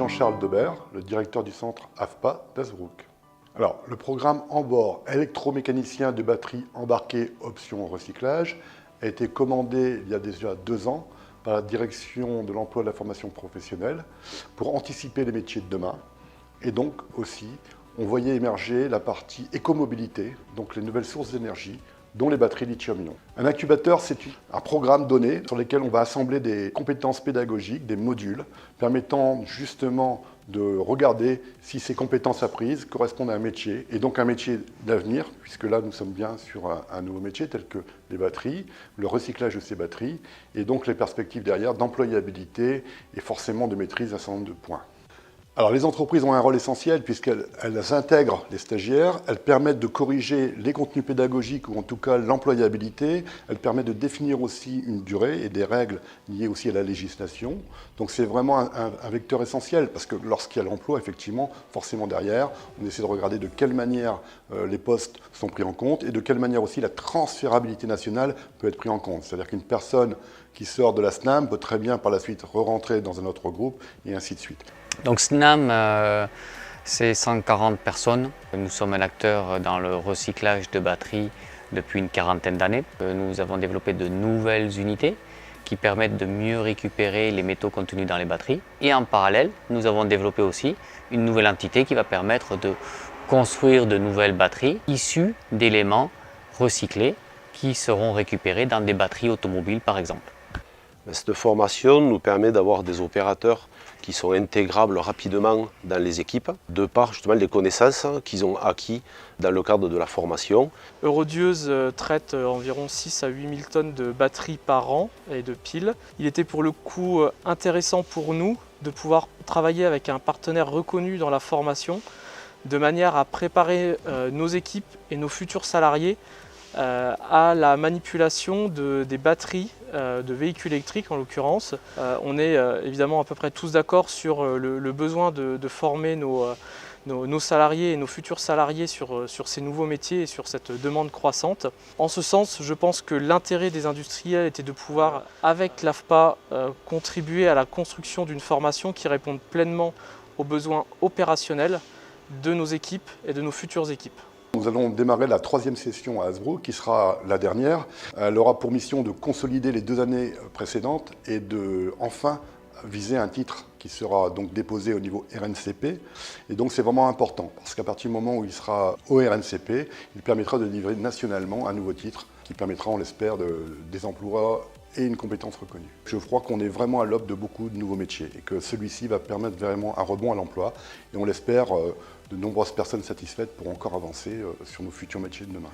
Jean-Charles Debert, le directeur du centre AFPA d'Hazebrouck. Alors, le programme EMBOR, électromécanicien de batterie embarquée option recyclage, a été commandé il y a déjà 2 ans par la direction de l'emploi et de la formation professionnelle pour anticiper les métiers de demain. Et donc aussi, on voyait émerger la partie écomobilité, donc les nouvelles sources d'énergie, dont les batteries lithium-ion. Un incubateur, c'est un programme donné sur lequel on va assembler des compétences pédagogiques, des modules, permettant justement de regarder si ces compétences apprises correspondent à un métier, et donc un métier d'avenir, puisque là nous sommes bien sur un nouveau métier tel que les batteries, le recyclage de ces batteries, et donc les perspectives derrière d'employabilité et forcément de maîtrise d'un certain nombre de points. Alors les entreprises ont un rôle essentiel puisqu'elles intègrent les stagiaires, elles permettent de corriger les contenus pédagogiques ou en tout cas l'employabilité, elles permettent de définir aussi une durée et des règles liées aussi à la législation. Donc c'est vraiment un vecteur essentiel parce que lorsqu'il y a l'emploi, effectivement, forcément derrière, on essaie de regarder de quelle manière les postes sont pris en compte et de quelle manière aussi la transférabilité nationale peut être prise en compte. C'est-à-dire qu'une personne qui sort de la SNAM peut très bien par la suite re-rentrer dans un autre groupe et ainsi de suite. Donc SNAM, c'est 140 personnes. Nous sommes un acteur dans le recyclage de batteries depuis une quarantaine d'années. Nous avons développé de nouvelles unités qui permettent de mieux récupérer les métaux contenus dans les batteries. Et en parallèle, nous avons développé aussi une nouvelle entité qui va permettre de construire de nouvelles batteries issues d'éléments recyclés qui seront récupérés dans des batteries automobiles par exemple. Cette formation nous permet d'avoir des opérateurs qui sont intégrables rapidement dans les équipes, de par justement les connaissances qu'ils ont acquis dans le cadre de la formation. Eurodieuse traite environ 6 à 8 000 tonnes de batteries par an et de piles. Il était pour le coup intéressant pour nous de pouvoir travailler avec un partenaire reconnu dans la formation, de manière à préparer nos équipes et nos futurs salariés à la manipulation des batteries de véhicules électriques en l'occurrence. On est évidemment à peu près tous d'accord sur le besoin de former nos salariés et nos futurs salariés sur ces nouveaux métiers et sur cette demande croissante. En ce sens, je pense que l'intérêt des industriels était de pouvoir, avec l'AFPA, contribuer à la construction d'une formation qui réponde pleinement aux besoins opérationnels de nos équipes et de nos futures équipes. Nous allons démarrer la 3e session à Hazebrouck, qui sera la dernière. Elle aura pour mission de consolider les 2 années précédentes et de enfin viser un titre qui sera donc déposé au niveau RNCP. Et donc c'est vraiment important, parce qu'à partir du moment où il sera au RNCP, il permettra de livrer nationalement un nouveau titre qui permettra, on l'espère, des emplois et une compétence reconnue. Je crois qu'on est vraiment à l'aube de beaucoup de nouveaux métiers et que celui-ci va permettre vraiment un rebond à l'emploi. Et on l'espère, de nombreuses personnes satisfaites pourront encore avancer sur nos futurs métiers de demain.